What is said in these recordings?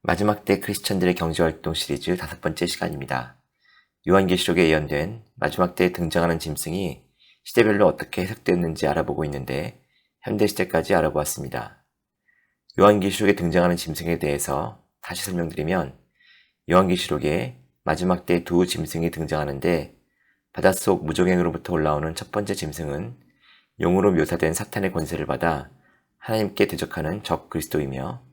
마지막 때 크리스천들의 경제활동 시리즈 5번째 시간입니다. 요한계시록에 예언된 마지막 때에 등장하는 짐승이 시대별로 어떻게 해석되었는지 알아보고 있는데 현대시대까지 알아보았습니다. 요한계시록에 등장하는 짐승에 대해서 다시 설명드리면 요한계시록에 마지막 때 두 짐승이 등장하는데 바닷속 무적행으로부터 올라오는 첫 번째 짐승은 용으로 묘사된 사탄의 권세를 받아 하나님께 대적하는 적 그리스도이며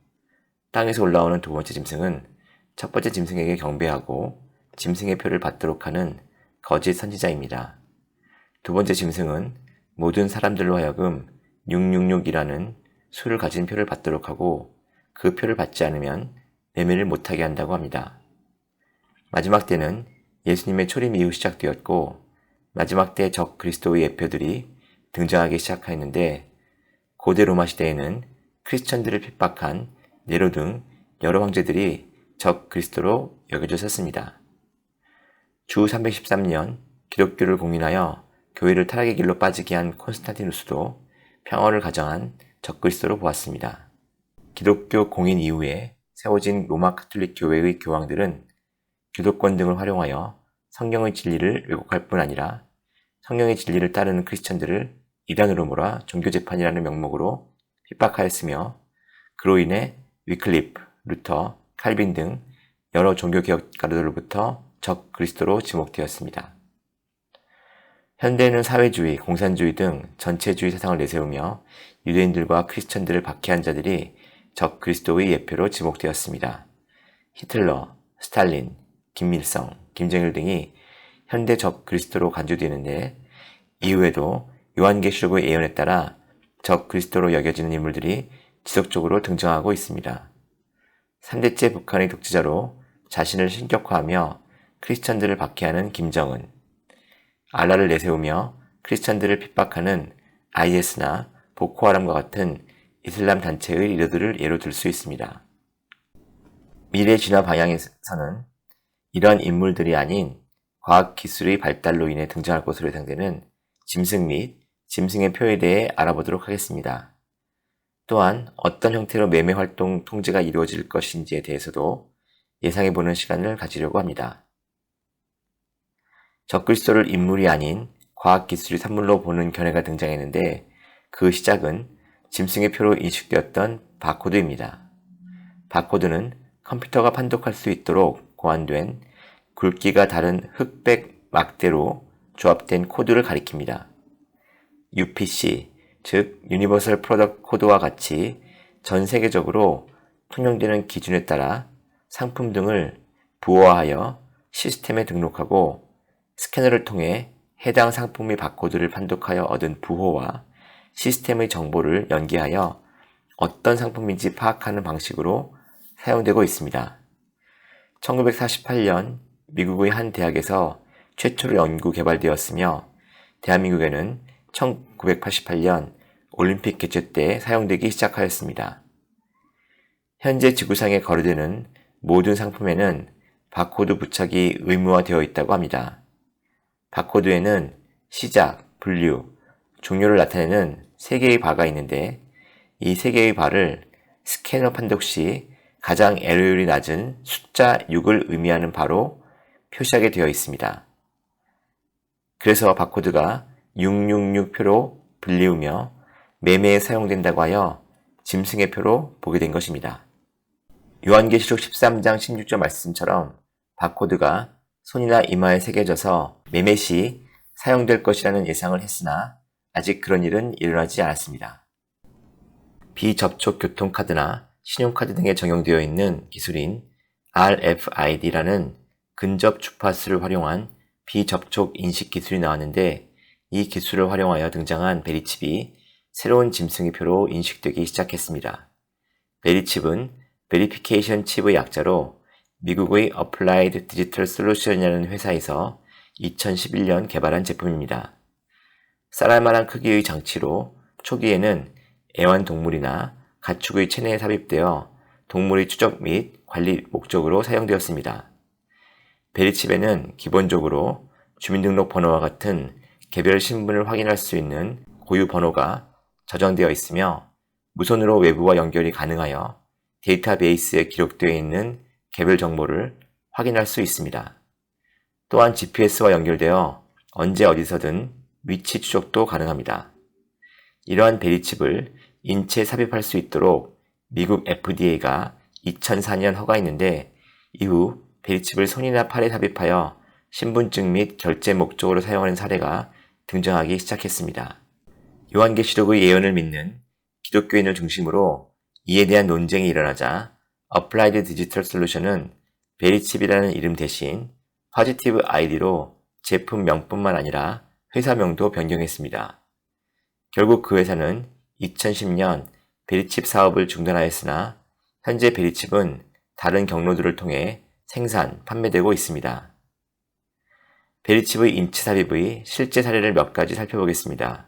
땅에서 올라오는 두 번째 짐승은 첫 번째 짐승에게 경배하고 짐승의 표를 받도록 하는 거짓 선지자입니다. 두 번째 짐승은 모든 사람들로 하여금 666이라는 수를 가진 표를 받도록 하고 그 표를 받지 않으면 매매를 못하게 한다고 합니다. 마지막 때는 예수님의 초림 이후 시작되었고 마지막 때 적 그리스도의 예표들이 등장하기 시작하였는데 고대 로마 시대에는 크리스천들을 핍박한 네로 등 여러 황제들이 적 그리스도로 여겨졌었습니다. 주 313년 기독교를 공인하여 교회를 타락의 길로 빠지게 한 콘스탄티누스도 평화를 가정한 적 그리스도로 보았습니다. 기독교 공인 이후에 세워진 로마 가톨릭 교회의 교황들은 기독권 등을 활용하여 성경의 진리를 왜곡할 뿐 아니라 성경의 진리를 따르는 크리스천들을 이단으로 몰아 종교재판이라는 명목으로 핍박하였으며 그로 인해 위클리프, 루터, 칼빈 등 여러 종교개혁가들로부터 적 그리스도로 지목되었습니다. 현대에는 사회주의, 공산주의 등 전체주의 사상을 내세우며 유대인들과 크리스천들을 박해한 자들이 적 그리스도의 예표로 지목되었습니다. 히틀러, 스탈린, 김일성, 김정일 등이 현대 적 그리스도로 간주되는데 이후에도 요한계시록의 예언에 따라 적 그리스도로 여겨지는 인물들이 지속적으로 등장하고 있습니다. 3대째 북한의 독재자로 자신을 신격화하며 크리스천들을 박해하는 김정은, 알라를 내세우며 크리스천들을 핍박하는 IS나 보코하람과 같은 이슬람 단체의 리더들을 예로 들 수 있습니다. 미래 진화 방향에서는 이러한 인물들이 아닌 과학기술의 발달로 인해 등장할 것으로 예상되는 짐승 및 짐승의 표에 대해 알아보도록 하겠습니다. 또한 어떤 형태로 매매 활동 통제가 이루어질 것인지에 대해서도 예상해보는 시간을 가지려고 합니다. 적그리스도를 인물이 아닌 과학기술의 산물로 보는 견해가 등장했는데 그 시작은 짐승의 표로 인식되었던 바코드입니다. 바코드는 컴퓨터가 판독할 수 있도록 고안된 굵기가 다른 흑백 막대로 조합된 코드를 가리킵니다. UPC, 즉 유니버설 프로덕트 코드와 같이 전 세계적으로 통용되는 기준에 따라 상품 등을 부호화하여 시스템에 등록하고 스캐너를 통해 해당 상품의 바코드를 판독하여 얻은 부호와 시스템의 정보를 연계하여 어떤 상품인지 파악하는 방식으로 사용되고 있습니다. 1948년 미국의 한 대학에서 최초로 연구 개발되었으며 대한민국에는 1988년 올림픽 개최 때 사용되기 시작하였습니다. 현재 지구상에 거래되는 모든 상품에는 바코드 부착이 의무화되어 있다고 합니다. 바코드에는 시작, 분류, 종료를 나타내는 3개의 바가 있는데 이 3개의 바를 스캐너 판독 시 가장 에러율이 낮은 숫자 6을 의미하는 바로 표시하게 되어 있습니다. 그래서 바코드가 666표로 불리우며 매매에 사용된다고 하여 짐승의 표로 보게 된 것입니다. 요한계시록 13장 16절 말씀처럼 바코드가 손이나 이마에 새겨져서 매매 시 사용될 것이라는 예상을 했으나 아직 그런 일은 일어나지 않았습니다. 비접촉 교통카드나 신용카드 등에 적용되어 있는 기술인 RFID라는 근접 주파수를 활용한 비접촉 인식 기술이 나왔는데 이 기술을 활용하여 등장한 베리칩이 새로운 짐승의 표로 인식되기 시작했습니다. 베리칩은 베리피케이션 칩의 약자로 미국의 어플라이드 디지털 솔루션이라는 회사에서 2011년 개발한 제품입니다. 쌀알만한 크기의 장치로 초기에는 애완동물이나 가축의 체내에 삽입되어 동물의 추적 및 관리 목적으로 사용되었습니다. 베리칩에는 기본적으로 주민등록번호와 같은 개별 신분을 확인할 수 있는 고유 번호가 저장되어 있으며 무선으로 외부와 연결이 가능하여 데이터베이스에 기록되어 있는 개별 정보를 확인할 수 있습니다. 또한 GPS와 연결되어 언제 어디서든 위치 추적도 가능합니다. 이러한 베리칩을 인체에 삽입할 수 있도록 미국 FDA가 2004년 허가했는데 이후 베리칩을 손이나 팔에 삽입하여 신분증 및 결제 목적으로 사용하는 사례가 등장하기 시작했습니다. 요한계시록의 예언을 믿는 기독교인을 중심으로 이에 대한 논쟁이 일어나자 Applied Digital Solution은 베리칩이라는 이름 대신 포지티브 아이디로 제품 명뿐만 아니라 회사명도 변경했습니다. 결국 그 회사는 2010년 베리칩 사업을 중단하였으나 현재 베리칩은 다른 경로들을 통해 생산, 판매되고 있습니다. 베리칩의 인체 삽입의 실제 사례를 몇 가지 살펴보겠습니다.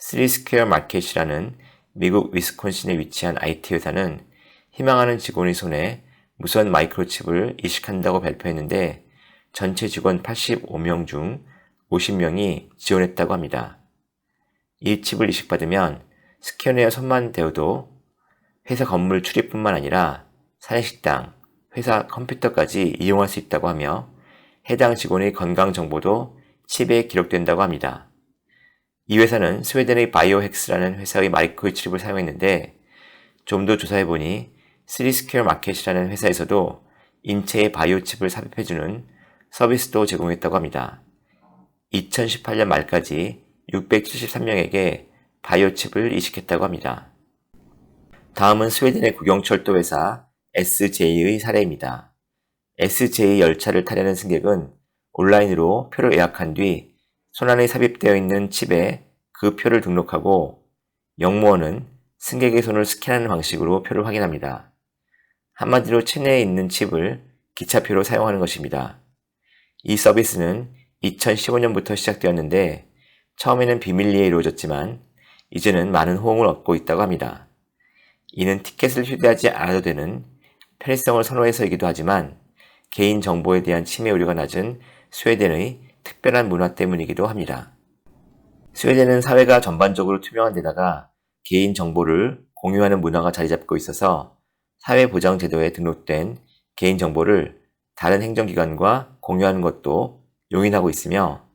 3스퀘어 마켓이라는 미국 위스콘신에 위치한 IT 회사는 희망하는 직원의 손에 무선 마이크로칩을 이식한다고 발표했는데 전체 직원 85명 중 50명이 지원했다고 합니다. 이 칩을 이식받으면 스캐너에 손만 대어도 회사 건물 출입뿐만 아니라 사내식당, 회사 컴퓨터까지 이용할 수 있다고 하며 해당 직원의 건강 정보도 칩에 기록된다고 합니다. 이 회사는 스웨덴의 바이오헥스라는 회사의 마이크로칩을 사용했는데 좀 더 조사해보니 3스퀘어 마켓이라는 회사에서도 인체에 바이오칩을 삽입해주는 서비스도 제공했다고 합니다. 2018년 말까지 673명에게 바이오칩을 이식했다고 합니다. 다음은 스웨덴의 국영철도 회사 SJ의 사례입니다. SJ 열차를 타려는 승객은 온라인으로 표를 예약한 뒤 손안에 삽입되어 있는 칩에 그 표를 등록하고 역무원은 승객의 손을 스캔하는 방식으로 표를 확인합니다. 한마디로 체내에 있는 칩을 기차표로 사용하는 것입니다. 이 서비스는 2015년부터 시작되었는데 처음에는 비밀리에 이루어졌지만 이제는 많은 호응을 얻고 있다고 합니다. 이는 티켓을 휴대하지 않아도 되는 편의성을 선호해서이기도 하지만 개인정보에 대한 침해 우려가 낮은 스웨덴의 특별한 문화 때문이기도 합니다. 스웨덴은 사회가 전반적으로 투명한 데다가 개인정보를 공유하는 문화가 자리 잡고 있어서 사회보장제도에 등록된 개인정보를 다른 행정기관과 공유하는 것도 용인하고 있으며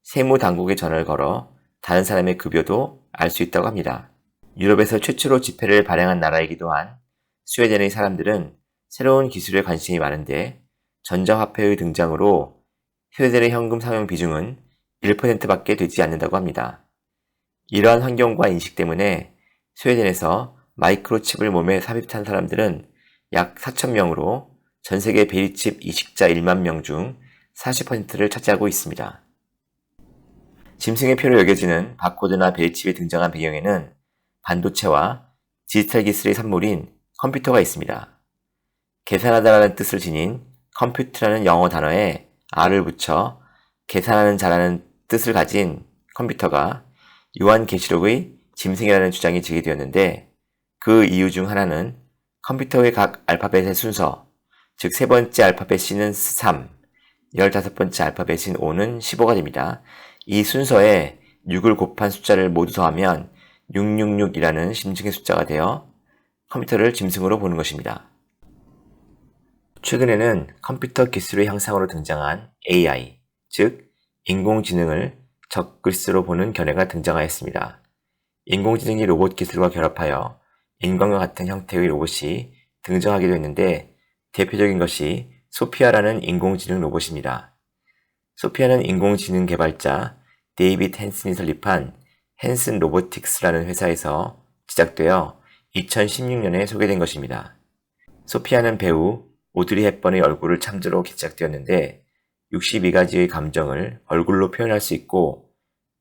세무당국에 전화를 걸어 다른 사람의 급여도 알 수 있다고 합니다. 유럽에서 최초로 지폐를 발행한 나라이기도 한 스웨덴의 사람들은 새로운 기술에 관심이 많은데 전자화폐의 등장으로 스웨덴의 현금 사용 비중은 1%밖에 되지 않는다고 합니다. 이러한 환경과 인식 때문에 스웨덴에서 마이크로칩을 몸에 삽입한 사람들은 약 4,000명으로 전 세계 베리칩 이식자 1만 명 중 40%를 차지하고 있습니다. 짐승의 표로 여겨지는 바코드나 베리칩이 등장한 배경에는 반도체와 디지털 기술의 산물인 컴퓨터가 있습니다. 계산하다라는 뜻을 지닌 컴퓨터라는 영어 단어에 R을 붙여 계산하는 자라는 뜻을 가진 컴퓨터가 요한계시록의 짐승이라는 주장이 제기되었는데 그 이유 중 하나는 컴퓨터의 각 알파벳의 순서, 즉 세 번째 알파벳 C는 3, 15번째 알파벳인 O는 15가 됩니다. 이 순서에 6을 곱한 숫자를 모두 더하면 666이라는 짐승의 숫자가 되어 컴퓨터를 짐승으로 보는 것입니다. 최근에는 컴퓨터 기술의 향상으로 등장한 AI, 즉 인공지능을 적글쓰로 보는 견해가 등장하였습니다. 인공지능이 로봇 기술과 결합하여 인간과 같은 형태의 로봇이 등장하기도 했는데 대표적인 것이 소피아라는 인공지능 로봇입니다. 소피아는 인공지능 개발자 데이빗 헨슨이 설립한 헨슨 로보틱스라는 회사에서 제작되어 2016년에 소개된 것입니다. 소피아는 배우 오드리 헵번의 얼굴을 창조로 제작되었는데 62가지의 감정을 얼굴로 표현할 수 있고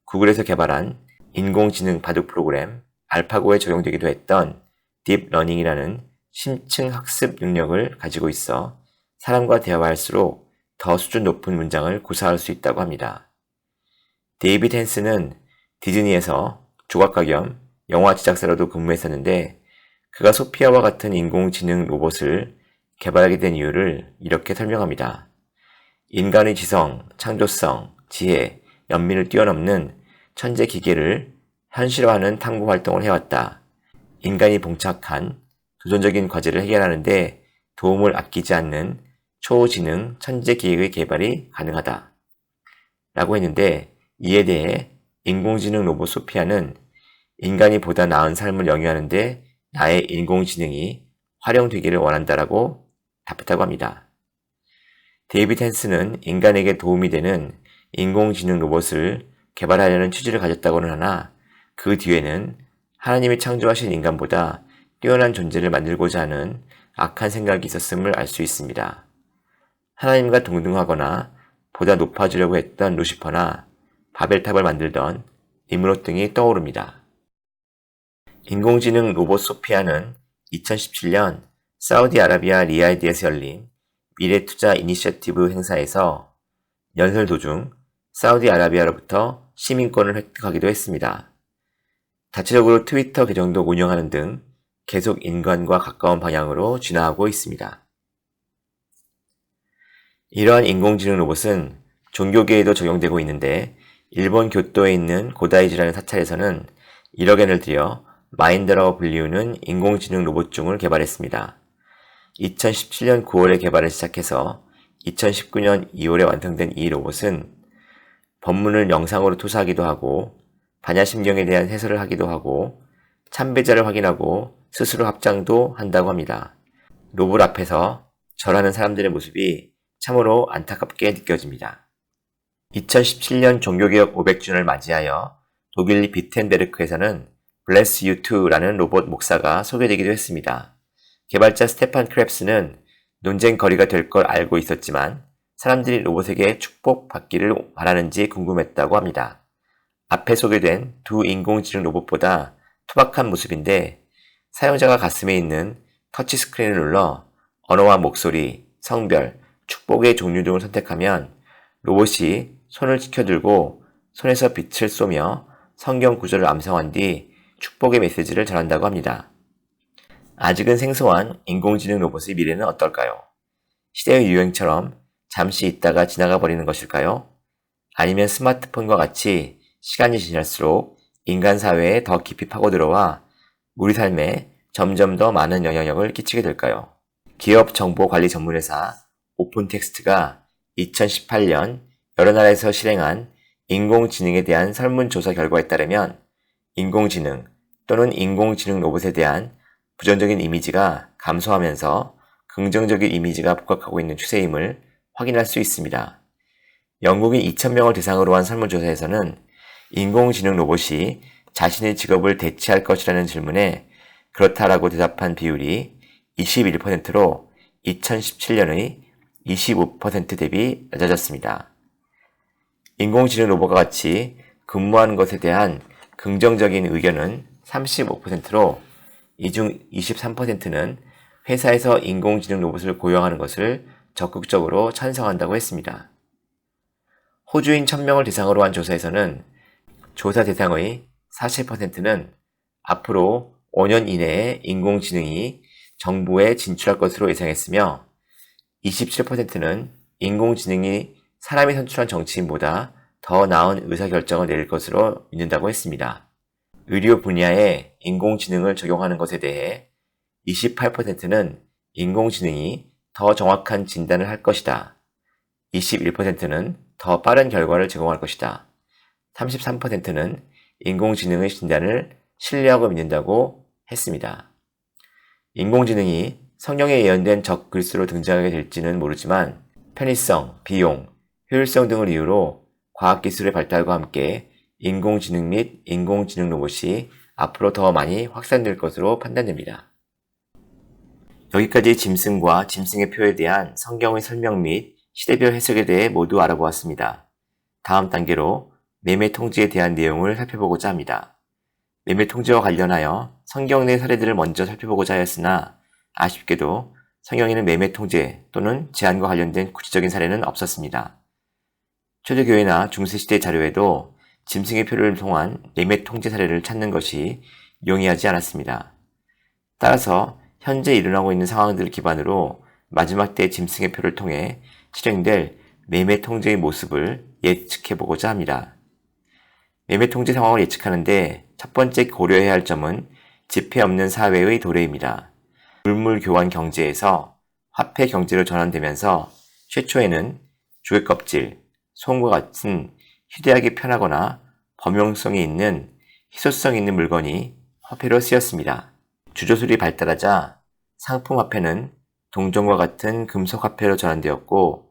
구글에서 개발한 인공지능 바둑 프로그램 알파고에 적용되기도 했던 딥러닝이라는 심층 학습 능력을 가지고 있어 사람과 대화할수록 더 수준 높은 문장을 구사할 수 있다고 합니다. 데이빗 헨슨은 디즈니에서 조각가 겸 영화 제작사로도 근무했었는데 그가 소피아와 같은 인공지능 로봇을 개발하게 된 이유를 이렇게 설명합니다. 인간의 지성, 창조성, 지혜, 연민을 뛰어넘는 천재 기계를 현실화하는 탐구 활동을 해왔다. 인간이 봉착한 도전적인 과제를 해결하는데 도움을 아끼지 않는 초지능 천재기획의 개발이 가능하다. 라고 했는데 이에 대해 인공지능 로봇 소피아는 인간이 보다 나은 삶을 영위하는데 나의 인공지능이 활용되기를 원한다라고 답했다고 합니다. 데이비드 핸스는 인간에게 도움이 되는 인공지능 로봇을 개발하려는 취지를 가졌다고는 하나 그 뒤에는 하나님이 창조하신 인간보다 뛰어난 존재를 만들고자 하는 악한 생각이 있었음을 알 수 있습니다. 하나님과 동등하거나 보다 높아지려고 했던 루시퍼나 바벨탑을 만들던 니므롯 등이 떠오릅니다. 인공지능 로봇 소피아는 2017년 사우디아라비아 리야드에서 열린 미래투자 이니셔티브 행사에서 연설 도중 사우디아라비아로부터 시민권을 획득하기도 했습니다. 자체적으로 트위터 계정도 운영하는 등 계속 인간과 가까운 방향으로 진화하고 있습니다. 이러한 인공지능 로봇은 종교계에도 적용되고 있는데 일본 교토에 있는 고다이지라는 사찰에서는 1억 엔을 들여 마인드라고 불리우는 인공지능 로봇중을 개발했습니다. 2017년 9월에 개발을 시작해서 2019년 2월에 완성된 이 로봇은 법문을 영상으로 투사하기도 하고 반야심경에 대한 해설을 하기도 하고 참배자를 확인하고 스스로 합장도 한다고 합니다. 로봇 앞에서 절하는 사람들의 모습이 참으로 안타깝게 느껴집니다. 2017년 종교개혁 500주년을 맞이하여 독일 비텐베르크에서는 Bless You Too라는 로봇 목사가 소개되기도 했습니다. 개발자 스테판 크랩스는 논쟁거리가 될 걸 알고 있었지만 사람들이 로봇에게 축복받기를 바라는지 궁금했다고 합니다. 앞에 소개된 두 인공지능 로봇보다 투박한 모습인데 사용자가 가슴에 있는 터치스크린을 눌러 언어와 목소리, 성별, 축복의 종류 등을 선택하면 로봇이 손을 치켜들고 손에서 빛을 쏘며 성경 구절을 암송한 뒤 축복의 메시지를 전한다고 합니다. 아직은 생소한 인공지능 로봇의 미래는 어떨까요? 시대의 유행처럼 잠시 있다가 지나가 버리는 것일까요? 아니면 스마트폰과 같이 시간이 지날수록 인간 사회에 더 깊이 파고들어와 우리 삶에 점점 더 많은 영향력을 끼치게 될까요? 기업 정보 관리 전문회사 오픈텍스트가 2018년 여러 나라에서 실행한 인공지능에 대한 설문조사 결과에 따르면 인공지능 또는 인공지능 로봇에 대한 부정적인 이미지가 감소하면서 긍정적인 이미지가 복각하고 있는 추세임을 확인할 수 있습니다. 영국인 2,000명을 대상으로 한 설문조사에서는 인공지능 로봇이 자신의 직업을 대체할 것이라는 질문에 그렇다라고 대답한 비율이 21%로 2017년의 25% 대비 낮아졌습니다. 인공지능 로봇과 같이 근무하는 것에 대한 긍정적인 의견은 35%로 이 중 23%는 회사에서 인공지능 로봇을 고용하는 것을 적극적으로 찬성한다고 했습니다. 호주인 1,000명을 대상으로 한 조사에서는 조사 대상의 40%는 앞으로 5년 이내에 인공지능이 정부에 진출할 것으로 예상했으며 27%는 인공지능이 사람이 선출한 정치인보다 더 나은 의사결정을 내릴 것으로 믿는다고 했습니다. 의료 분야에 인공지능을 적용하는 것에 대해 28%는 인공지능이 더 정확한 진단을 할 것이다. 21%는 더 빠른 결과를 제공할 것이다. 33%는 인공지능의 진단을 신뢰하고 믿는다고 했습니다. 인공지능이 성경에 예언된 적글쓰로 등장하게 될지는 모르지만 편의성, 비용, 효율성 등을 이유로 과학기술의 발달과 함께 인공지능 및 인공지능 로봇이 앞으로 더 많이 확산될 것으로 판단됩니다. 여기까지 짐승과 짐승의 표에 대한 성경의 설명 및 시대별 해석에 대해 모두 알아보았습니다. 다음 단계로 매매 통지에 대한 내용을 살펴보고자 합니다. 매매 통지와 관련하여 성경 내 사례들을 먼저 살펴보고자 하였으나 아쉽게도 성경에는 매매 통제 또는 제한과 관련된 구체적인 사례는 없었습니다. 초대교회나 중세시대 자료에도 짐승의 표를 통한 매매 통제 사례를 찾는 것이 용이하지 않았습니다. 따라서 현재 일어나고 있는 상황들을 기반으로 마지막 때 짐승의 표를 통해 실행될 매매 통제의 모습을 예측해보고자 합니다. 매매 통제 상황을 예측하는데 첫 번째 고려해야 할 점은 지폐 없는 사회의 도래입니다. 물물 교환 경제에서 화폐 경제로 전환되면서 최초에는 조개 껍질, 소음과 같은 휴대하기 편하거나 범용성이 있는 희소성 있는 물건이 화폐로 쓰였습니다. 주조술이 발달하자 상품 화폐는 동전과 같은 금속 화폐로 전환되었고,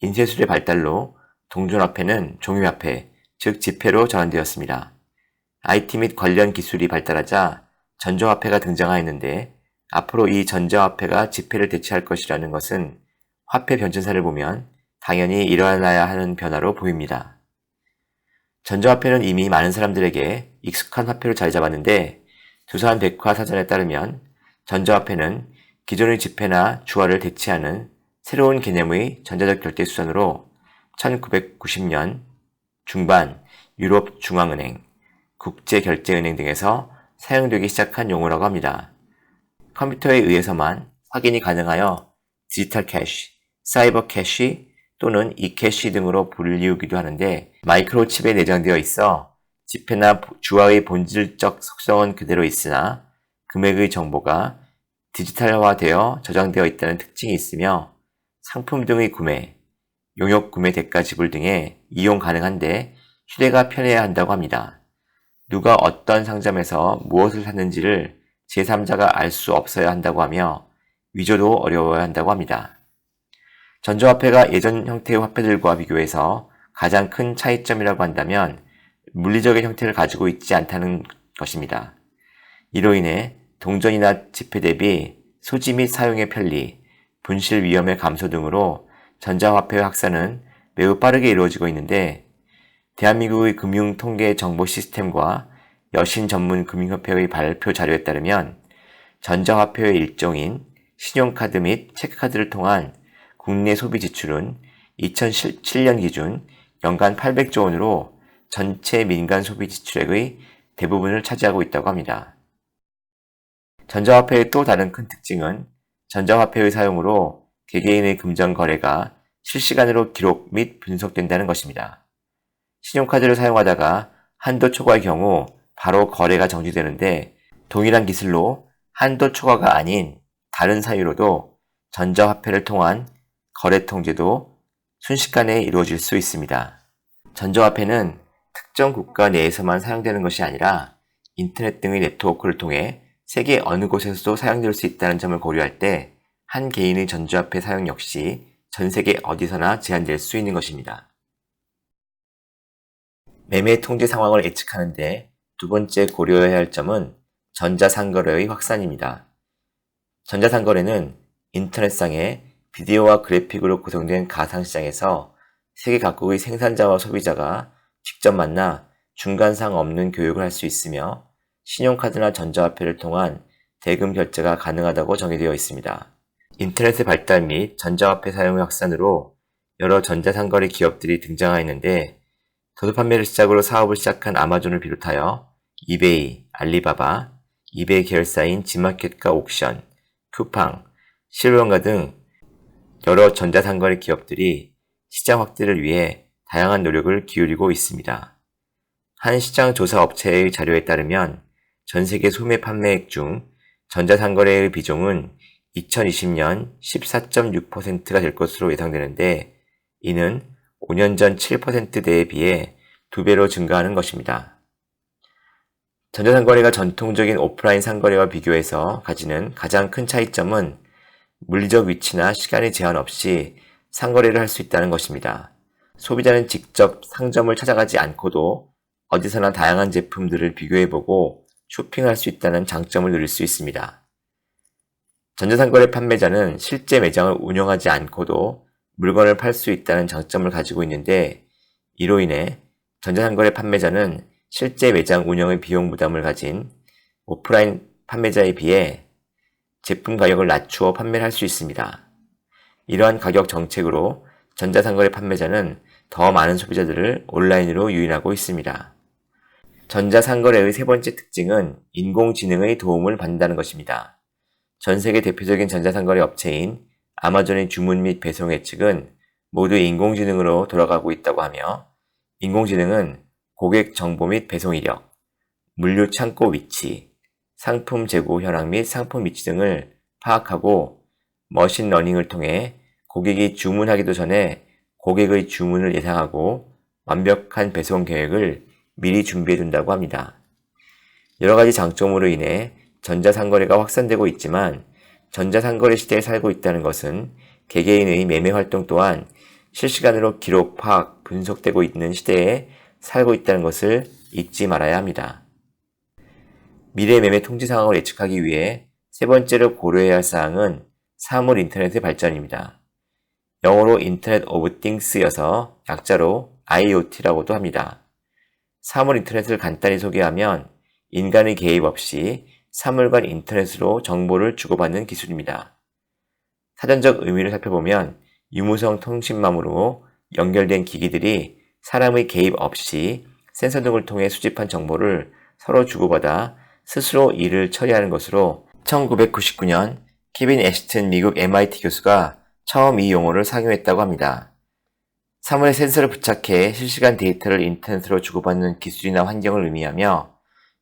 인쇄술의 발달로 동전 화폐는 종이 화폐, 즉 지폐로 전환되었습니다. IT 및 관련 기술이 발달하자 전자화폐가 등장하였는데, 앞으로 이 전자화폐가 지폐를 대체할 것이라는 것은 화폐 변천사를 보면 당연히 일어나야 하는 변화로 보입니다. 전자화폐는 이미 많은 사람들에게 익숙한 화폐로 자리 잡았는데, 두산 백화사전에 따르면 전자화폐는 기존의 지폐나 주화를 대체하는 새로운 개념의 전자적 결제 수단으로 1990년 중반 유럽 중앙은행, 국제결제은행 등에서 사용되기 시작한 용어라고 합니다. 컴퓨터에 의해서만 확인이 가능하여 디지털 캐시, 사이버 캐시 또는 이캐시 등으로 불리우기도 하는데, 마이크로칩에 내장되어 있어 지폐나 주화의 본질적 속성은 그대로 있으나 금액의 정보가 디지털화되어 저장되어 있다는 특징이 있으며, 상품 등의 구매, 용역 구매 대가 지불 등에 이용 가능한데 휴대가 편해야 한다고 합니다. 누가 어떤 상점에서 무엇을 샀는지를 제3자가 알 수 없어야 한다고 하며 위조도 어려워야 한다고 합니다. 전자화폐가 예전 형태의 화폐들과 비교해서 가장 큰 차이점이라고 한다면 물리적인 형태를 가지고 있지 않다는 것입니다. 이로 인해 동전이나 지폐 대비 소지 및 사용의 편리, 분실 위험의 감소 등으로 전자화폐의 확산은 매우 빠르게 이루어지고 있는데, 대한민국의 금융통계정보 시스템과 여신전문금융협회의 발표 자료에 따르면 전자화폐의 일종인 신용카드 및 체크카드를 통한 국내 소비 지출은 2007년 기준 연간 800조 원으로 전체 민간 소비 지출액의 대부분을 차지하고 있다고 합니다. 전자화폐의 또 다른 큰 특징은 전자화폐의 사용으로 개개인의 금전 거래가 실시간으로 기록 및 분석된다는 것입니다. 신용카드를 사용하다가 한도 초과의 경우 바로 거래가 정지되는데, 동일한 기술로 한도 초과가 아닌 다른 사유로도 전자화폐를 통한 거래 통제도 순식간에 이루어질 수 있습니다. 전자화폐는 특정 국가 내에서만 사용되는 것이 아니라 인터넷 등의 네트워크를 통해 세계 어느 곳에서도 사용될 수 있다는 점을 고려할 때 한 개인의 전자화폐 사용 역시 전 세계 어디서나 제한될 수 있는 것입니다. 매매 통제 상황을 예측하는데 두 번째 고려해야 할 점은 전자상거래의 확산입니다. 전자상거래는 인터넷상의 비디오와 그래픽으로 구성된 가상시장에서 세계 각국의 생산자와 소비자가 직접 만나 중간상 없는 교육을 할 수 있으며, 신용카드나 전자화폐를 통한 대금 결제가 가능하다고 정의되어 있습니다. 인터넷의 발달 및 전자화폐 사용의 확산으로 여러 전자상거래 기업들이 등장하였는데, 도서 판매를 시작으로 사업을 시작한 아마존을 비롯하여 이베이, 알리바바, 이베이 계열사인 지마켓과 옥션, 쿠팡, 실론가 등 여러 전자상거래 기업들이 시장 확대를 위해 다양한 노력을 기울이고 있습니다. 한 시장 조사 업체의 자료에 따르면 전 세계 소매 판매액 중 전자상거래의 비중은 2020년 14.6%가 될 것으로 예상되는데, 이는 5년 전 7%대에 비해 2배로 증가하는 것입니다. 전자상거래가 전통적인 오프라인 상거래와 비교해서 가지는 가장 큰 차이점은 물리적 위치나 시간의 제한 없이 상거래를 할 수 있다는 것입니다. 소비자는 직접 상점을 찾아가지 않고도 어디서나 다양한 제품들을 비교해보고 쇼핑할 수 있다는 장점을 누릴 수 있습니다. 전자상거래 판매자는 실제 매장을 운영하지 않고도 물건을 팔 수 있다는 장점을 가지고 있는데, 이로 인해 전자상거래 판매자는 실제 매장 운영의 비용 부담을 가진 오프라인 판매자에 비해 제품 가격을 낮추어 판매를 할 수 있습니다. 이러한 가격 정책으로 전자상거래 판매자는 더 많은 소비자들을 온라인으로 유인하고 있습니다. 전자상거래의 세 번째 특징은 인공지능의 도움을 받는다는 것입니다. 전 세계 대표적인 전자상거래 업체인 아마존의 주문 및 배송 예측은 모두 인공지능으로 돌아가고 있다고 하며, 인공지능은 고객 정보 및 배송 이력, 물류 창고 위치, 상품 재고 현황 및 상품 위치 등을 파악하고 머신러닝을 통해 고객이 주문하기도 전에 고객의 주문을 예상하고 완벽한 배송 계획을 미리 준비해 둔다고 합니다. 여러 가지 장점으로 인해 전자상거래가 확산되고 있지만 전자상거래 시대에 살고 있다는 것은 개개인의 매매 활동 또한 실시간으로 기록, 파악, 분석되고 있는 시대에 살고 있다는 것을 잊지 말아야 합니다. 미래 매매 통지 상황을 예측하기 위해 세 번째로 고려해야 할 사항은 사물 인터넷의 발전입니다. 영어로 인터넷 오브 띵스여서 약자로 IoT라고도 합니다. 사물 인터넷을 간단히 소개하면 인간의 개입 없이 사물 간 인터넷으로 정보를 주고받는 기술입니다. 사전적 의미를 살펴보면 유무선 통신망으로 연결된 기기들이 사람의 개입 없이 센서 등을 통해 수집한 정보를 서로 주고받아 스스로 일을 처리하는 것으로 1999년 케빈 애쉬튼 미국 MIT 교수가 처음 이 용어를 상용했다고 합니다. 사물에 센서를 부착해 실시간 데이터를 인터넷으로 주고받는 기술이나 환경을 의미하며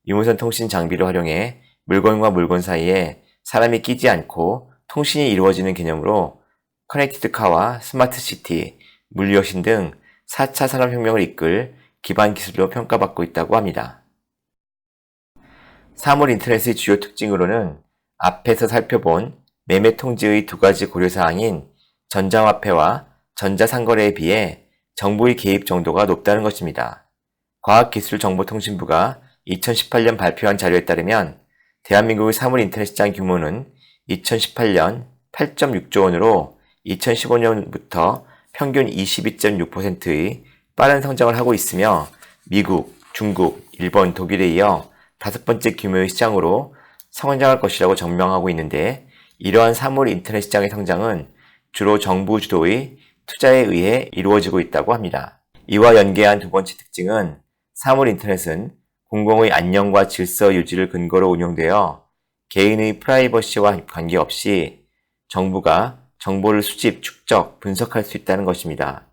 유무선 통신 장비를 활용해 물건과 물건 사이에 사람이 끼지 않고 통신이 이루어지는 개념으로 커넥티드 카와 스마트 시티, 물리혁신 등 4차 산업혁명을 이끌 기반 기술로 평가받고 있다고 합니다. 사물 인터넷의 주요 특징으로는 앞에서 살펴본 매매 통지의 두 가지 고려사항인 전자화폐와 전자상거래에 비해 정부의 개입 정도가 높다는 것입니다. 과학기술정보통신부가 2018년 발표한 자료에 따르면 대한민국의 사물 인터넷 시장 규모는 2018년 8.6조 원으로 2015년부터 평균 22.6%의 빠른 성장을 하고 있으며 미국, 중국, 일본, 독일에 이어 5번째 규모의 시장으로 성장할 것이라고 전망하고 있는데 이러한 사물 인터넷 시장의 성장은 주로 정부 주도의 투자에 의해 이루어지고 있다고 합니다. 이와 연계한 두 번째 특징은 사물 인터넷은 공공의 안녕과 질서 유지를 근거로 운영되어 개인의 프라이버시와 관계없이 정부가 정보를 수집, 축적, 분석할 수 있다는 것입니다.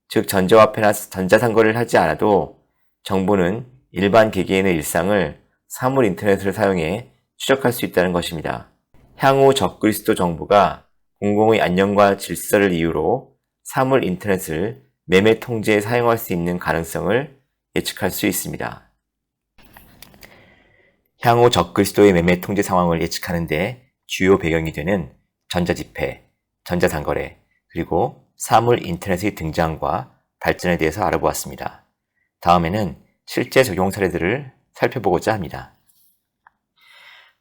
즉 전자화폐나 전자상거래를 하지 않아도 정부는 일반 개개인의 일상을 사물 인터넷을 사용해 추적할 수 있다는 것입니다. 향후 적그리스도 정부가 공공의 안녕과 질서를 이유로 사물 인터넷을 매매 통제에 사용할 수 있는 가능성을 예측할 수 있습니다. 향후 적그리스도의 매매 통제 상황을 예측하는 데 주요 배경이 되는 전자지폐, 전자상거래, 그리고 사물 인터넷의 등장과 발전에 대해서 알아보았습니다. 다음에는 실제 적용 사례들을 살펴보고자 합니다.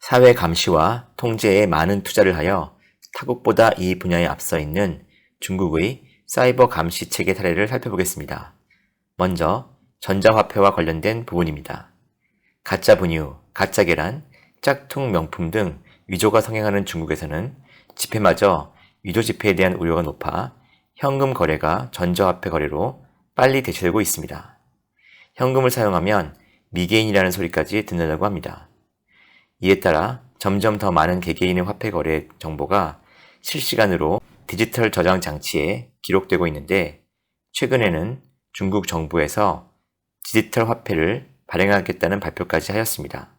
사회 감시와 통제에 많은 투자를 하여 타국보다 이 분야에 앞서 있는 중국의 사이버 감시 체계 사례를 살펴보겠습니다. 먼저 전자화폐와 관련된 부분입니다. 가짜 분유, 가짜 계란, 짝퉁 명품 등 위조가 성행하는 중국에서는 지폐마저 위조 지폐에 대한 우려가 높아 현금 거래가 전자화폐 거래로 빨리 대체되고 있습니다. 현금을 사용하면 미개인이라는 소리까지 듣는다고 합니다. 이에 따라 점점 더 많은 개개인의 화폐 거래 정보가 실시간으로 디지털 저장 장치에 기록되고 있는데 최근에는 중국 정부에서 디지털 화폐를 발행하겠다는 발표까지 하였습니다.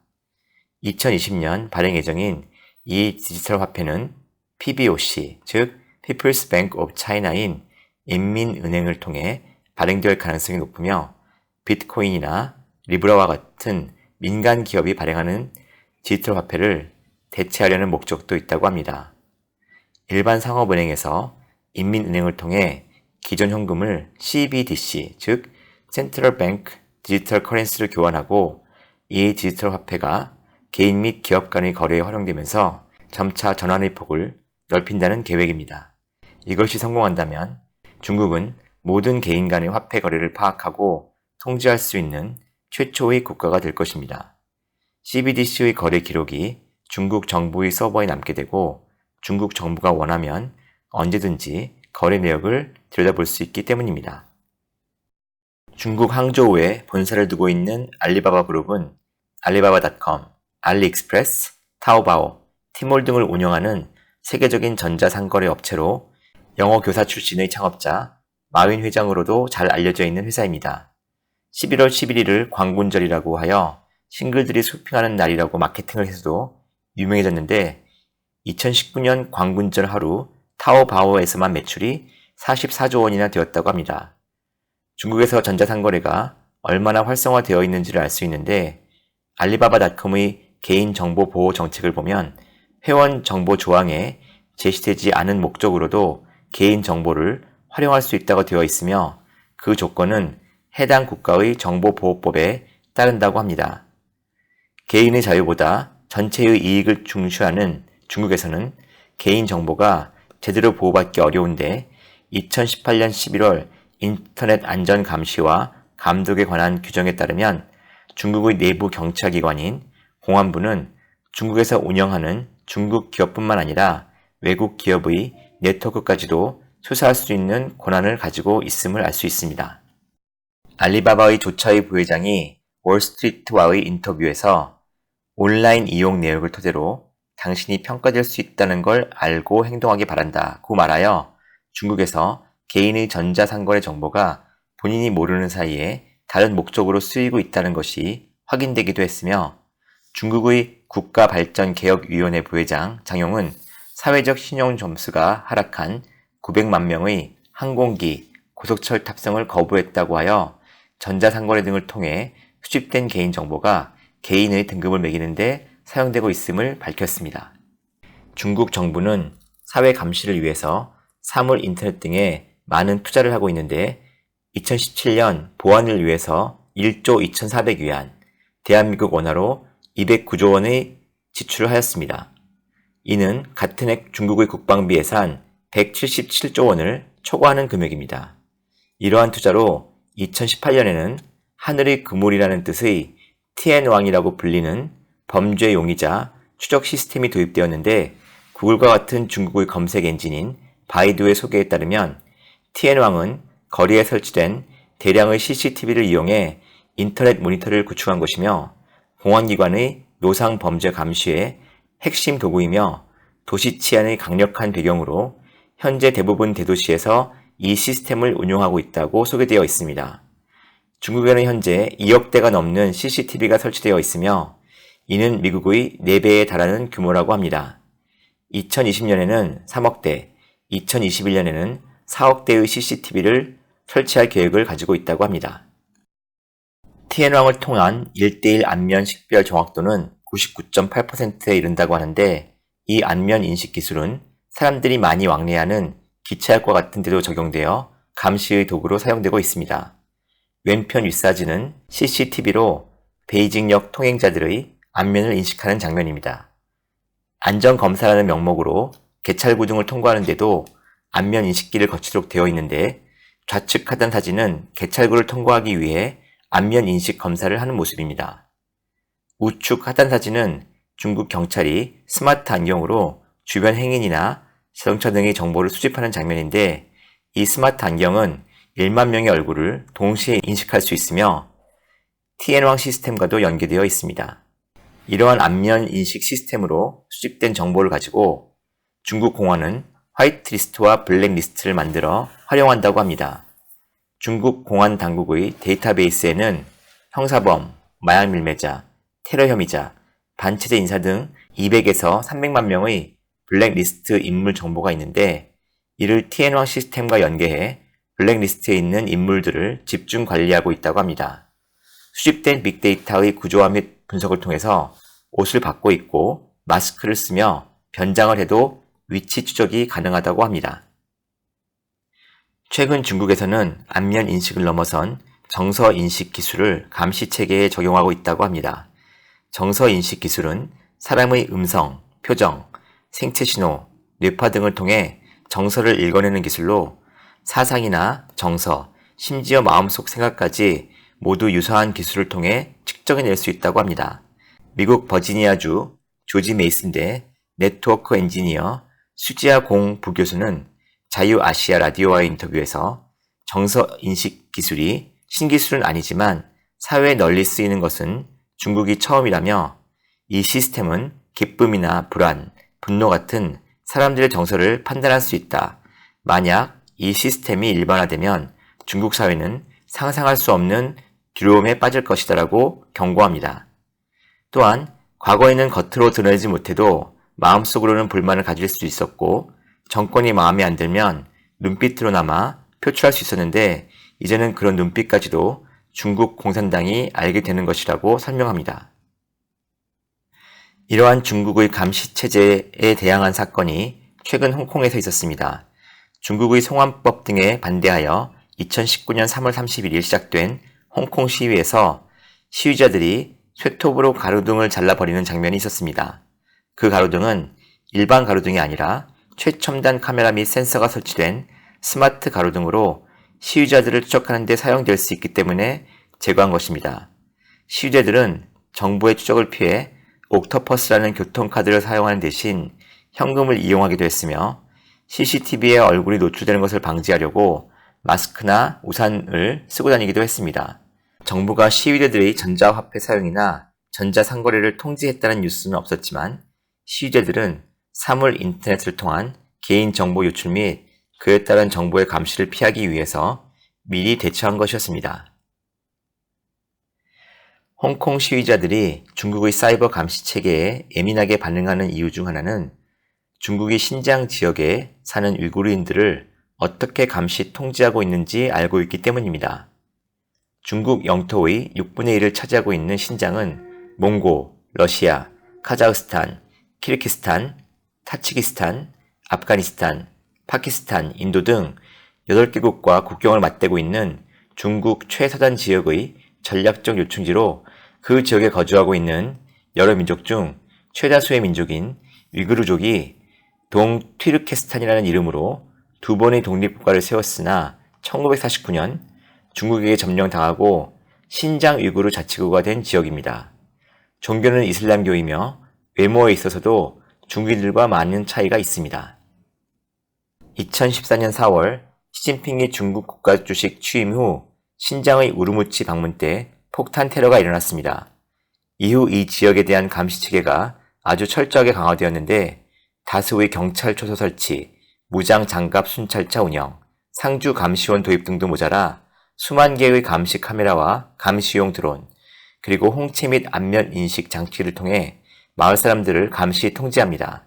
2020년 발행 예정인 이 디지털 화폐는 PBOC, 즉 People's Bank of China인 인민은행을 통해 발행될 가능성이 높으며 비트코인이나 리브라와 같은 민간 기업이 발행하는 디지털 화폐를 대체하려는 목적도 있다고 합니다. 일반 상업은행에서 인민은행을 통해 기존 현금을 CBDC, 즉 Central Bank 디지털 커런시를 교환하고 이 디지털 화폐가 개인 및 기업 간의 거래에 활용되면서 점차 전환의 폭을 넓힌다는 계획입니다. 이것이 성공한다면 중국은 모든 개인 간의 화폐 거래를 파악하고 통제할 수 있는 최초의 국가가 될 것입니다. CBDC의 거래 기록이 중국 정부의 서버에 남게 되고 중국 정부가 원하면 언제든지 거래 내역을 들여다볼 수 있기 때문입니다. 중국 항저우에 본사를 두고 있는 알리바바 그룹은 알리바바.com, 알리익스프레스, 타오바오, 티몰 등을 운영하는 세계적인 전자상거래 업체로 영어 교사 출신의 창업자 마윈 회장으로도 잘 알려져 있는 회사입니다. 11월 11일을 광군절이라고 하여 싱글들이 쇼핑하는 날이라고 마케팅을 해서도 유명해졌는데 2019년 광군절 하루 타오바오에서만 매출이 44조 원이나 되었다고 합니다. 중국에서 전자상거래가 얼마나 활성화되어 있는지를 알 수 있는데 알리바바닷컴의 개인정보 보호 정책을 보면 회원 정보 조항에 제시되지 않은 목적으로도 개인정보를 활용할 수 있다고 되어 있으며 그 조건은 해당 국가의 정보보호법에 따른다고 합니다. 개인의 자유보다 전체의 이익을 중시하는 중국에서는 개인정보가 제대로 보호받기 어려운데 2018년 11월 인터넷 안전 감시와 감독에 관한 규정에 따르면 중국의 내부 경찰기관인 공안부는 중국에서 운영하는 중국 기업뿐만 아니라 외국 기업의 네트워크까지도 수사할 수 있는 권한을 가지고 있음을 알 수 있습니다. 알리바바의 조차이 부회장이 월스트리트와의 인터뷰에서 온라인 이용 내역을 토대로 당신이 평가될 수 있다는 걸 알고 행동하기 바란다고 말하여 중국에서 개인의 전자상거래 정보가 본인이 모르는 사이에 다른 목적으로 쓰이고 있다는 것이 확인되기도 했으며 중국의 국가발전개혁위원회 부회장 장용은 사회적 신용 점수가 하락한 900만 명의 항공기, 고속철 탑승을 거부했다고 하여 전자상거래 등을 통해 수집된 개인정보가 개인의 등급을 매기는 데 사용되고 있음을 밝혔습니다. 중국 정부는 사회 감시를 위해서 사물 인터넷 등에 많은 투자를 하고 있는데 2017년 보안을 위해서 1조 2,400위안, 대한민국 원화로 209조 원의 지출을 하였습니다. 이는 같은 해 중국의 국방비 예산 177조 원을 초과하는 금액입니다. 이러한 투자로 2018년에는 하늘의 그물이라는 뜻의 티엔왕이라고 불리는 범죄 용의자 추적 시스템이 도입되었는데 구글과 같은 중국의 검색 엔진인 바이두의 소개에 따르면 티엔왕은 거리에 설치된 대량의 CCTV를 이용해 인터넷 모니터를 구축한 것이며 공안기관의 노상 범죄 감시의 핵심 도구이며 도시 치안의 강력한 배경으로 현재 대부분 대도시에서 이 시스템을 운용하고 있다고 소개되어 있습니다. 중국에는 현재 2억 대가 넘는 CCTV가 설치되어 있으며 이는 미국의 4배에 달하는 규모라고 합니다. 2020년에는 3억 대, 2021년에는 4억 대의 CCTV를 설치할 계획을 가지고 있다고 합니다. 티엔왕을 통한 1:1 안면 식별 정확도는 99.8%에 이른다고 하는데 이 안면 인식 기술은 사람들이 많이 왕래하는 기차역과 같은 데도 적용되어 감시의 도구로 사용되고 있습니다. 왼편 윗사진은 CCTV로 베이징역 통행자들의 안면을 인식하는 장면입니다. 안전검사라는 명목으로 개찰구 등을 통과하는데도 안면 인식기를 거치도록 되어 있는데 좌측 하단 사진은 개찰구를 통과하기 위해 안면 인식 검사를 하는 모습입니다. 우측 하단 사진은 중국 경찰이 스마트 안경으로 주변 행인이나 자동차 등의 정보를 수집하는 장면인데 이 스마트 안경은 1만 명의 얼굴을 동시에 인식할 수 있으며 티엔왕 시스템과도 연계되어 있습니다. 이러한 안면 인식 시스템으로 수집된 정보를 가지고 중국 공안은 화이트리스트와 블랙리스트를 만들어 활용한다고 합니다. 중국 공안 당국의 데이터베이스에는 형사범, 마약 밀매자, 테러 혐의자, 반체제 인사 등 200에서 300만 명의 블랙리스트 인물 정보가 있는데 이를 티엔왕 시스템과 연계해 블랙리스트에 있는 인물들을 집중 관리하고 있다고 합니다. 수집된 빅데이터의 구조화 및 분석을 통해서 옷을 받고 입고 마스크를 쓰며 변장을 해도 위치 추적이 가능하다고 합니다. 최근 중국에서는 안면 인식을 넘어선 정서 인식 기술을 감시 체계에 적용하고 있다고 합니다. 정서 인식 기술은 사람의 음성, 표정, 생체 신호, 뇌파 등을 통해 정서를 읽어내는 기술로 사상이나 정서, 심지어 마음속 생각까지 모두 유사한 기술을 통해 측정해낼 수 있다고 합니다. 미국 버지니아주 조지 메이슨대 네트워크 엔지니어 수지아 공 부교수는 자유아시아 라디오와의 인터뷰에서 정서 인식 기술이 신기술은 아니지만 사회에 널리 쓰이는 것은 중국이 처음이라며 이 시스템은 기쁨이나 불안, 분노 같은 사람들의 정서를 판단할 수 있다. 만약 이 시스템이 일반화되면 중국 사회는 상상할 수 없는 두려움에 빠질 것이다라고 경고합니다. 또한 과거에는 겉으로 드러내지 못해도 마음속으로는 불만을 가질 수 있었고 정권이 마음에 안 들면 눈빛으로나마 표출할 수 있었는데 이제는 그런 눈빛까지도 중국 공산당이 알게 되는 것이라고 설명합니다. 이러한 중국의 감시체제에 대항한 사건이 최근 홍콩에서 있었습니다. 중국의 송환법 등에 반대하여 2019년 3월 31일 시작된 홍콩 시위에서 시위자들이 쇠톱으로 가로등을 잘라버리는 장면이 있었습니다. 그 가로등은 일반 가로등이 아니라 최첨단 카메라 및 센서가 설치된 스마트 가로등으로 시위자들을 추적하는 데 사용될 수 있기 때문에 제거한 것입니다. 시위자들은 정부의 추적을 피해 옥토퍼스라는 교통카드를 사용하는 대신 현금을 이용하기도 했으며 CCTV에 얼굴이 노출되는 것을 방지하려고 마스크나 우산을 쓰고 다니기도 했습니다. 정부가 시위자들의 전자화폐 사용이나 전자상거래를 통제했다는 뉴스는 없었지만 시위자들은 사물 인터넷을 통한 개인정보 유출 및 그에 따른 정보의 감시를 피하기 위해서 미리 대처한 것이었습니다. 홍콩 시위자들이 중국의 사이버 감시 체계에 예민하게 반응하는 이유 중 하나는 중국이 신장 지역에 사는 위구르인들을 어떻게 감시 통제하고 있는지 알고 있기 때문입니다. 중국 영토의 6분의 1을 차지하고 있는 신장은 몽고, 러시아, 카자흐스탄, 키르기스탄, 타치기스탄, 아프가니스탄, 파키스탄, 인도 등 8개국과 국경을 맞대고 있는 중국 최서단 지역의 전략적 요충지로 그 지역에 거주하고 있는 여러 민족 중 최다수의 민족인 위구르족이 동튀르케스탄이라는 이름으로 2번의 독립국가를 세웠으나 1949년 중국에게 점령당하고 신장 위구르 자치구가 된 지역입니다. 종교는 이슬람교이며 외모에 있어서도 중국인들과 많은 차이가 있습니다. 2014년 4월 시진핑이 중국 국가주식 취임 후 신장의 우르무치 방문 때 폭탄 테러가 일어났습니다. 이후 이 지역에 대한 감시 체계가 아주 철저하게 강화되었는데 다수의 경찰 초소 설치, 무장 장갑 순찰차 운영, 상주 감시원 도입 등도 모자라 수만 개의 감시 카메라와 감시용 드론, 그리고 홍채 및 안면 인식 장치를 통해 마을 사람들을 감시 통제합니다.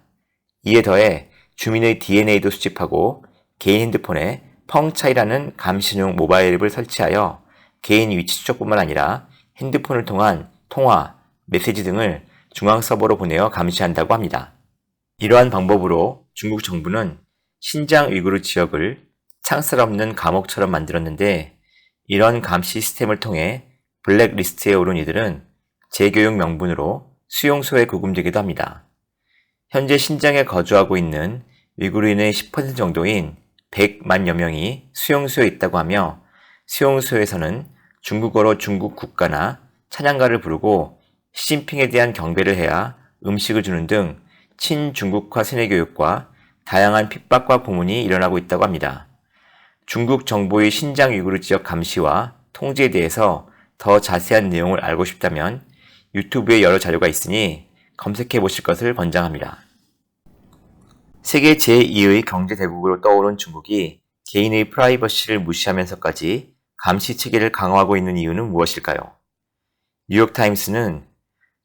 이에 더해 주민의 DNA도 수집하고 개인 핸드폰에 펑차이라는 감시용 모바일 앱을 설치하여 개인 위치 추적뿐만 아니라 핸드폰을 통한 통화, 메시지 등을 중앙 서버로 보내어 감시한다고 합니다. 이러한 방법으로 중국 정부는 신장 위구르 지역을 창살 없는 감옥처럼 만들었는데 이런 감시 시스템을 통해 블랙리스트에 오른 이들은 재교육 명분으로 수용소에 구금되기도 합니다. 현재 신장에 거주하고 있는 위구르인의 10% 정도인 100만여 명이 수용소에 있다고 하며 수용소에서는 중국어로 중국 국가나 찬양가를 부르고 시진핑에 대한 경배를 해야 음식을 주는 등 친중국화 세뇌교육과 다양한 핍박과 고문이 일어나고 있다고 합니다. 중국 정부의 신장 위구르 지역 감시와 통제에 대해서 더 자세한 내용을 알고 싶다면 유튜브에 여러 자료가 있으니 검색해 보실 것을 권장합니다. 세계 제2의 경제대국으로 떠오른 중국이 개인의 프라이버시를 무시하면서까지 감시 체계를 강화하고 있는 이유는 무엇일까요? 뉴욕타임스는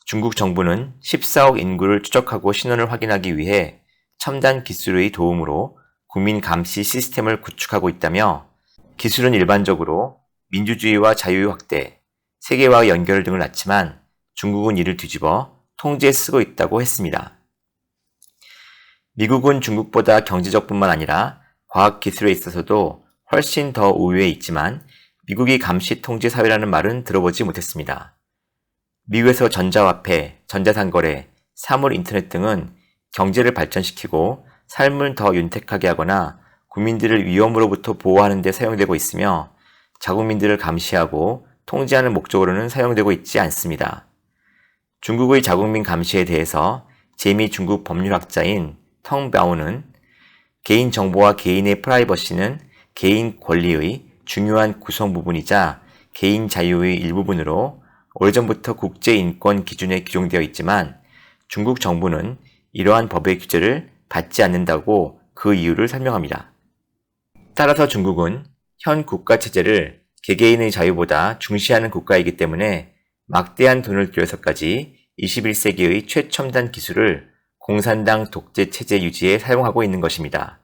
중국 정부는 14억 인구를 추적하고 신원을 확인하기 위해 첨단 기술의 도움으로 국민 감시 시스템을 구축하고 있다며 기술은 일반적으로 민주주의와 자유의 확대, 세계와의 연결 등을 낳지만 중국은 이를 뒤집어 통제에 쓰고 있다고 했습니다. 미국은 중국보다 경제적뿐만 아니라 과학기술에 있어서도 훨씬 더 우위에 있지만 미국이 감시 통제 사회라는 말은 들어보지 못했습니다. 미국에서 전자화폐, 전자상거래, 사물 인터넷 등은 경제를 발전시키고 삶을 더 윤택하게 하거나 국민들을 위험으로부터 보호하는 데 사용되고 있으며 자국민들을 감시하고 통제하는 목적으로는 사용되고 있지 않습니다. 중국의 자국민 감시에 대해서 제2 중국 법률학자인 텅바오는 개인 정보와 개인의 프라이버시는 개인 권리의 중요한 구성 부분이자 개인 자유의 일부분으로 오래전부터 국제인권 기준에 규정되어 있지만 중국 정부는 이러한 법의 규제를 받지 않는다고 그 이유를 설명합니다. 따라서 중국은 현 국가체제를 개개인의 자유보다 중시하는 국가이기 때문에 막대한 돈을 들여서까지 21세기의 최첨단 기술을 공산당 독재 체제 유지에 사용하고 있는 것입니다.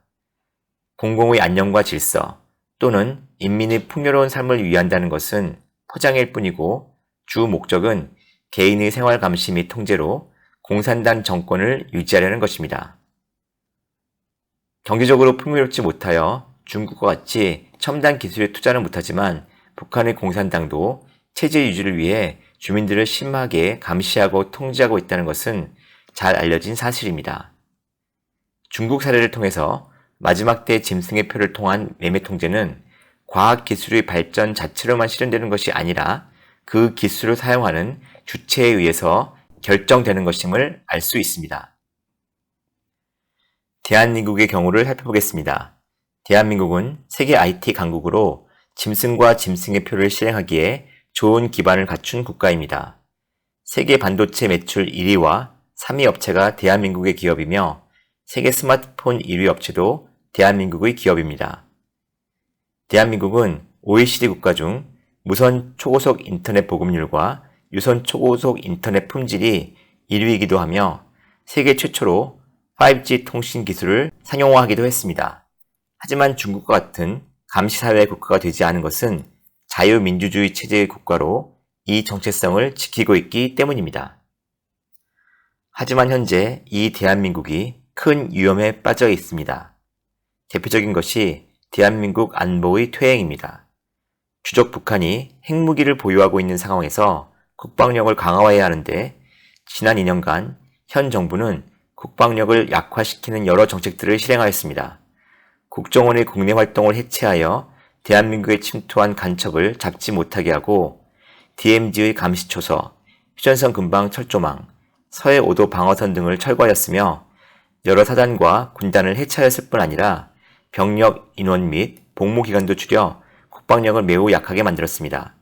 공공의 안녕과 질서 또는 인민의 풍요로운 삶을 위한다는 것은 포장일 뿐이고 주 목적은 개인의 생활 감시 및 통제로 공산당 정권을 유지하려는 것입니다. 경제적으로 풍요롭지 못하여 중국과 같이 첨단 기술에 투자는 못하지만 북한의 공산당도 체제 유지를 위해 주민들을 심하게 감시하고 통제하고 있다는 것은 잘 알려진 사실입니다. 중국 사례를 통해서 마지막 때 짐승의 표를 통한 매매 통제는 과학기술의 발전 자체로만 실현되는 것이 아니라 그 기술을 사용하는 주체에 의해서 결정되는 것임을 알 수 있습니다. 대한민국의 경우를 살펴보겠습니다. 대한민국은 세계 IT 강국으로 짐승과 짐승의 표를 실행하기에 좋은 기반을 갖춘 국가입니다. 세계 반도체 매출 1위와 3위 업체가 대한민국의 기업이며 세계 스마트폰 1위 업체도 대한민국의 기업입니다. 대한민국은 OECD 국가 중 무선 초고속 인터넷 보급률과 유선 초고속 인터넷 품질이 1위이기도 하며 세계 최초로 5G 통신 기술을 상용화하기도 했습니다. 하지만 중국과 같은 감시사회 국가가 되지 않은 것은 자유민주주의 체제의 국가로 이 정체성을 지키고 있기 때문입니다. 하지만 현재 이 대한민국이 큰 위험에 빠져 있습니다. 대표적인 것이 대한민국 안보의 퇴행입니다. 주적 북한이 핵무기를 보유하고 있는 상황에서 국방력을 강화해야 하는데 지난 2년간 현 정부는 국방력을 약화시키는 여러 정책들을 실행하였습니다. 국정원의 국내 활동을 해체하여 대한민국에 침투한 간첩을 잡지 못하게 하고 DMZ의 감시초서, 휴전선 근방 철조망, 서해 5도 방어선 등을 철거하였으며 여러 사단과 군단을 해체하였을 뿐 아니라 병력, 인원 및 복무 기간도 줄여 국방력을 매우 약하게 만들었습니다.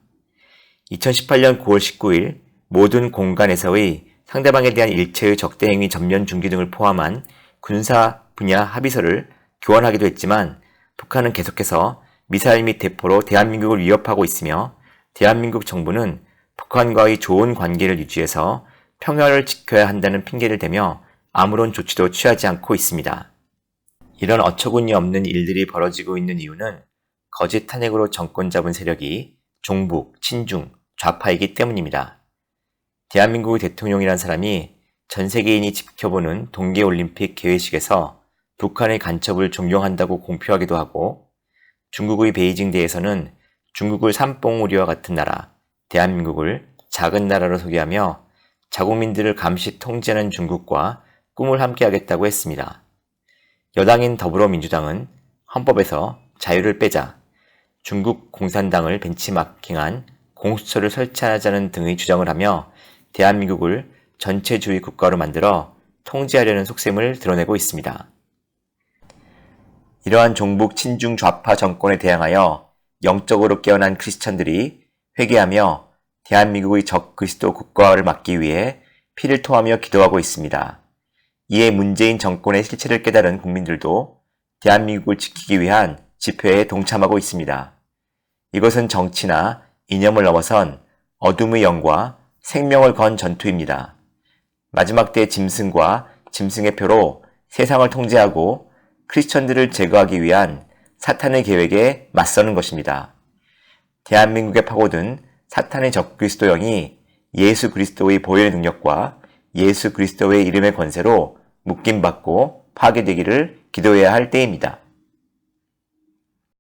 2018년 9월 19일 모든 공간에서의 상대방에 대한 일체의 적대 행위 전면 중지 등을 포함한 군사 분야 합의서를 교환하기도 했지만 북한은 계속해서 미사일 및 대포로 대한민국을 위협하고 있으며 대한민국 정부는 북한과의 좋은 관계를 유지해서 평화를 지켜야 한다는 핑계를 대며 아무런 조치도 취하지 않고 있습니다. 이런 어처구니 없는 일들이 벌어지고 있는 이유는 거짓 탄핵으로 정권 잡은 세력이 종북, 친중, 좌파이기 때문입니다. 대한민국의 대통령이란 사람이 전 세계인이 지켜보는 동계올림픽 개회식에서 북한의 간첩을 존경한다고 공표하기도 하고 중국의 베이징대에서는 중국을 삼봉우리와 같은 나라, 대한민국을 작은 나라로 소개하며 자국민들을 감시 통제하는 중국과 꿈을 함께하겠다고 했습니다. 여당인 더불어민주당은 헌법에서 자유를 빼자, 중국 공산당을 벤치마킹한 공수처를 설치하자는 등의 주장을 하며 대한민국을 전체주의 국가로 만들어 통제하려는 속셈을 드러내고 있습니다. 이러한 종북 친중 좌파 정권에 대항하여 영적으로 깨어난 크리스천들이 회개하며 대한민국의 적 그리스도 국가화를 막기 위해 피를 토하며 기도하고 있습니다. 이에 문재인 정권의 실체를 깨달은 국민들도 대한민국을 지키기 위한 집회에 동참하고 있습니다. 이것은 정치나 이념을 넘어선 어둠의 영과 생명을 건 전투입니다. 마지막 때 짐승과 짐승의 표로 세상을 통제하고 크리스천들을 제거하기 위한 사탄의 계획에 맞서는 것입니다. 대한민국에 파고든 사탄의 적그리스도 영이 예수 그리스도의 보혈의 능력과 예수 그리스도의 이름의 권세로 묶임받고 파괴되기를 기도해야 할 때입니다.